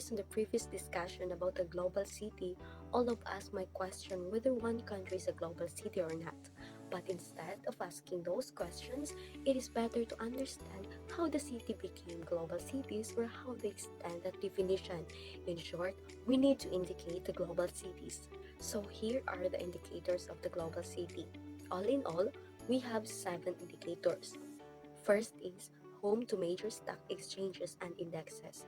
based on the previous discussion about a global city, all of us might question whether one country is a global city or not. But instead of asking those questions, it is better to understand how the city became global cities or how they extend that definition. In short, we need to indicate the global cities. So here are the indicators of the global city. All in all, we have 7 indicators. First is home to major stock exchanges and indexes.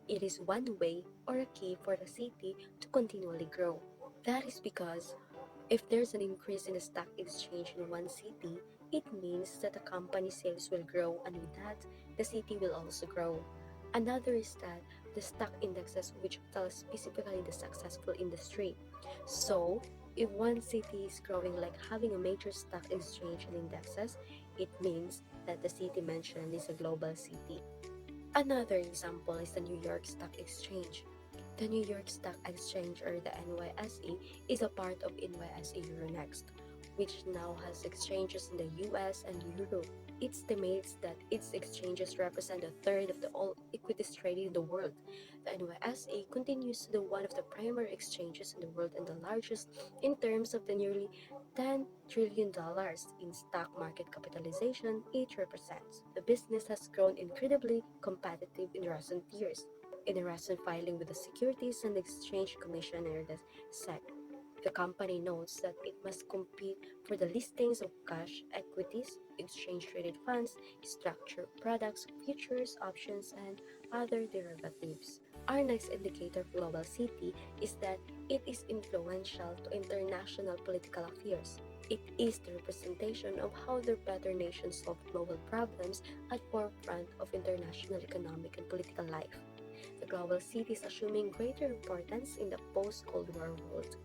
It is one way or a key for the city to continually grow. That is because if there's an increase in the stock exchange in one city, it means that the company sales will grow, and with that, the city will also grow. Another is that the stock indexes, which tell specifically the successful industry. So, if one city is growing like having a major stock exchange and indexes, it means that the city mentioned is a global city. Another example is the New York Stock Exchange. The New York Stock Exchange, or the NYSE, is a part of NYSE Euronext, which now has exchanges in the US and Europe. It estimates that its exchanges represent a third of the all equities traded in the world. The NYSE continues to be one of the primary exchanges in the world and the largest in terms of the nearly $10 trillion in stock market capitalization it represents. The business has grown incredibly competitive in recent years. In a recent filing with the Securities and Exchange Commission, or the SEC, the company notes that it must compete for the listings of cash, equities, exchange-traded funds, structured products, futures, options, and other derivatives. Our next indicator of global city is that it is influential to international political affairs. It is the representation of how the better nations solve global problems at forefront of international economic and political life. The global city is assuming greater importance in the post-Cold War world.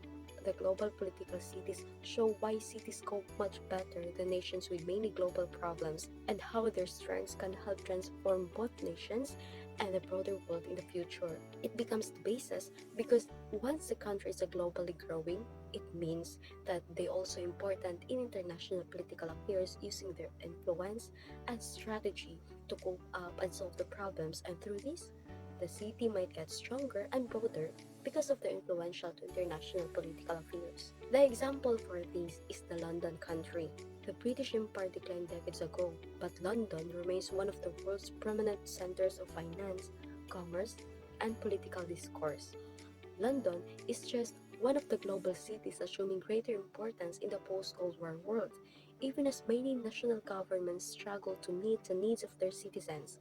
The global political cities show why cities cope much better than nations with many global problems and how their strengths can help transform both nations and the broader world in the future. It becomes the basis because once the country is globally growing, it means that they also important in international political affairs using their influence and strategy to cope up and solve the problems, and through this, the city might get stronger and broader because of the influential to international political affairs. The example for this is the London country. The British Empire declined decades ago, but London remains one of the world's prominent centers of finance, commerce, and political discourse. London is just one of the global cities assuming greater importance in the post-Cold War world, even as many national governments struggle to meet the needs of their citizens.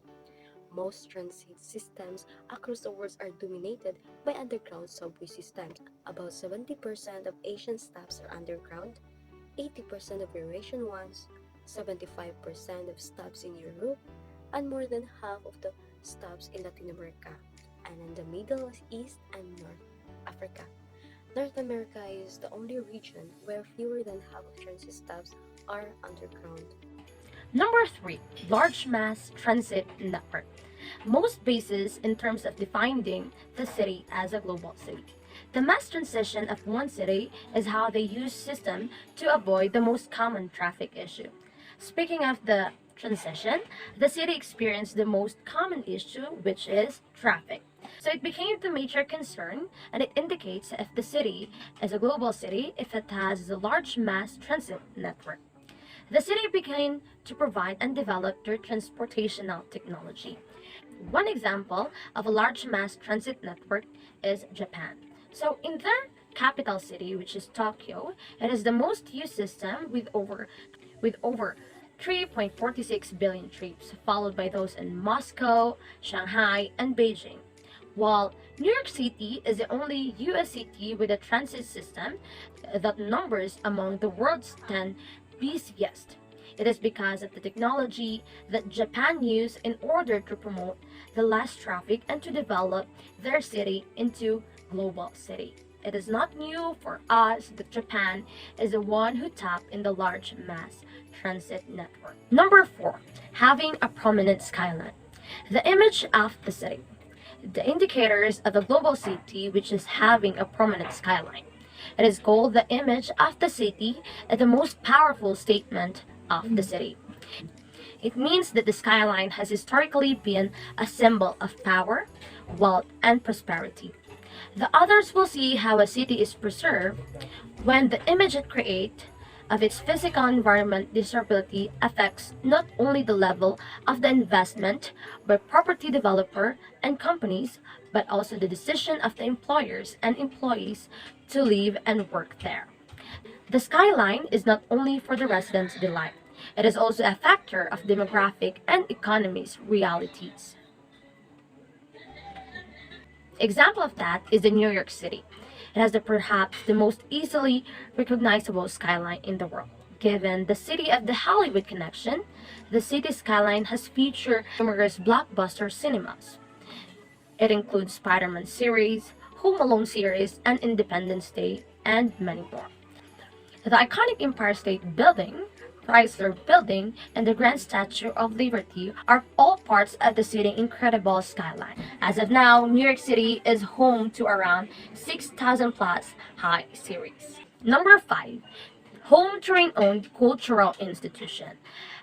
Most transit systems across the world are dominated by underground subway systems. About 70% of Asian stops are underground, 80% of Eurasian ones, 75% of stops in Europe, and more than half of the stops in Latin America, and in the Middle East and North Africa. North America is the only region where fewer than half of transit stops are underground. Number 3, large mass transit network. Most bases in terms of defining the city as a global city. The mass transition of one city is how they use system to avoid the most common traffic issue. Speaking of the transition, the city experienced the most common issue, which is traffic. So it became the major concern, and it indicates if the city is a global city if it has a large mass transit network. The city began to provide and develop their transportational technology. One example of a large mass transit network is Japan. So in their capital city, which is Tokyo, it is the most used system with over 3.46 billion trips, followed by those in Moscow, Shanghai, and Beijing. While New York City is the only US city with a transit system that numbers among the world's 10 busiest. It is because of the technology that Japan used in order to promote the less traffic and to develop their city into global city. It is not new for us that Japan is the one who tapped in the large mass transit network. Number 4, having a prominent skyline. The image of the city. The indicators of a global city which is having a prominent skyline. It is called the image of the city as the most powerful statement of the city. It means that the skyline has historically been a symbol of power, wealth, and prosperity. The others will see how a city is preserved when the image it creates of its physical environment desirability affects not only the level of the investment by property developer and companies, but also the decision of the employers and employees to live and work there. The skyline is not only for the residents' delight, it is also a factor of demographic and economy's realities. Example of that is the New York City. It has perhaps the most easily recognizable skyline in the world. Given the city of the Hollywood connection, the city skyline has featured numerous blockbuster cinemas. It includes Spider-Man series, Home Alone series, and Independence Day, and many more. The iconic Empire State Building, Chrysler Building, and the Grand Statue of Liberty are all parts of the city's incredible skyline. As of now, New York City is home to around 6,000 plus high series. Number 5. Home to an owned cultural institution.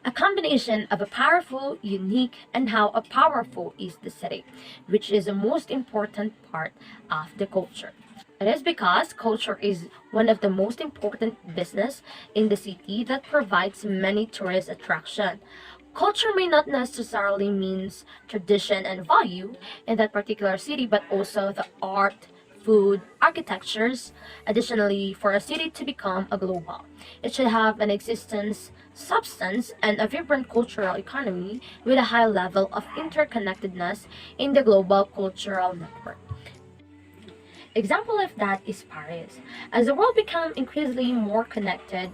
A combination of a powerful, unique, and how a powerful is the city, which is the most important part of the culture. It is because culture is one of the most important business in the city that provides many tourist attraction. Culture may not necessarily means tradition and value in that particular city, but also the art, food, architectures. Additionally, for a city to become a global, it should have an existence, substance, and a vibrant cultural economy with a high level of interconnectedness in the global cultural network. Example of that is Paris. As the world becomes increasingly more connected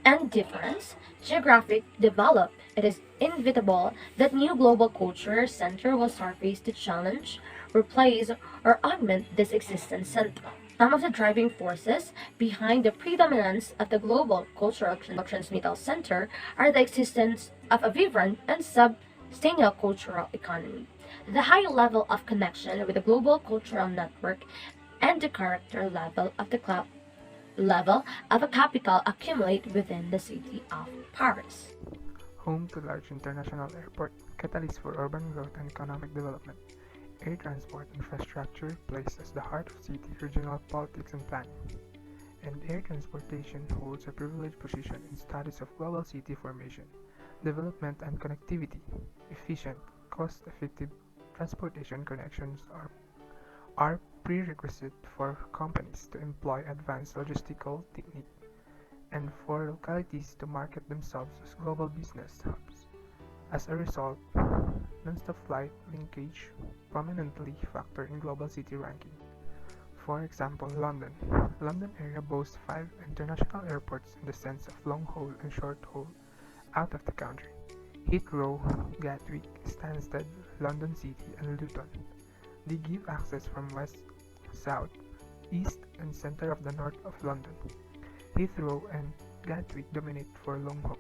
and different, geographic develop, it is inevitable that new global culture center will surface to challenge, replace, or augment this existing center. Some of the driving forces behind the predominance of the global cultural transmittal center are the existence of a vibrant and sustainable cultural economy, the high level of connection with the global cultural network, and the character level of a capital accumulate within the city of Paris. Home to large international airport, catalyst for urban growth and economic development. Air transport infrastructure placed as the heart of city regional politics and planning. And air transportation holds a privileged position in studies of global city formation, development and connectivity. Efficient, cost-effective transportation connections are prerequisite for companies to employ advanced logistical technique and for localities to market themselves as global business hubs. As a result, non-stop flight linkage prominently factor in global city ranking. For example, London. London area boasts 5 international airports in the sense of long haul and short haul out of the country. Heathrow, Gatwick, Stansted, London City, and Luton. They give access from west, south, east, and center of the north of London. Heathrow and Gatwick dominate for long haul.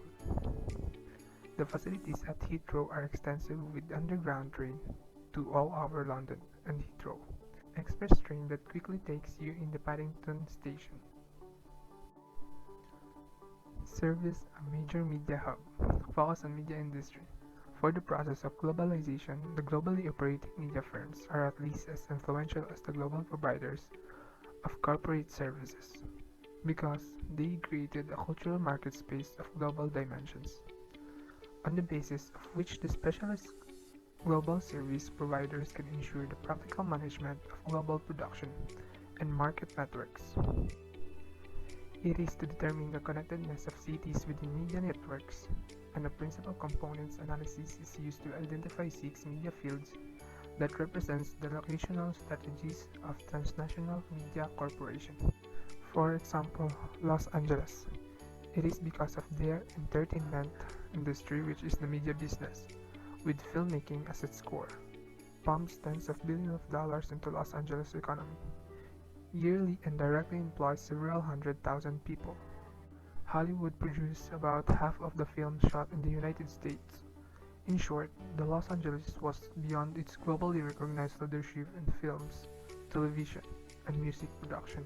The facilities at Heathrow are extensive with underground train to all over London and Heathrow. Express train that quickly takes you in the Paddington station. Service a major media hub. Focus on media industry. For the process of globalization, the globally operating media firms are at least as influential as the global providers of corporate services, because they created a cultural market space of global dimensions, on the basis of which the specialist global service providers can ensure the practical management of global production and market networks. It is to determine the connectedness of cities within media networks, and a principal components analysis is used to identify 6 media fields that represents the locational strategies of transnational media corporation. For example, Los Angeles. It is because of their entertainment industry, which is the media business, with filmmaking as its core, pumps tens of billions of dollars into Los Angeles economy, yearly and directly employs several 100,000 people. Hollywood produces about half of the films shot in the United States. In short, the Los Angeles was beyond its globally recognized leadership in films, television, and music production.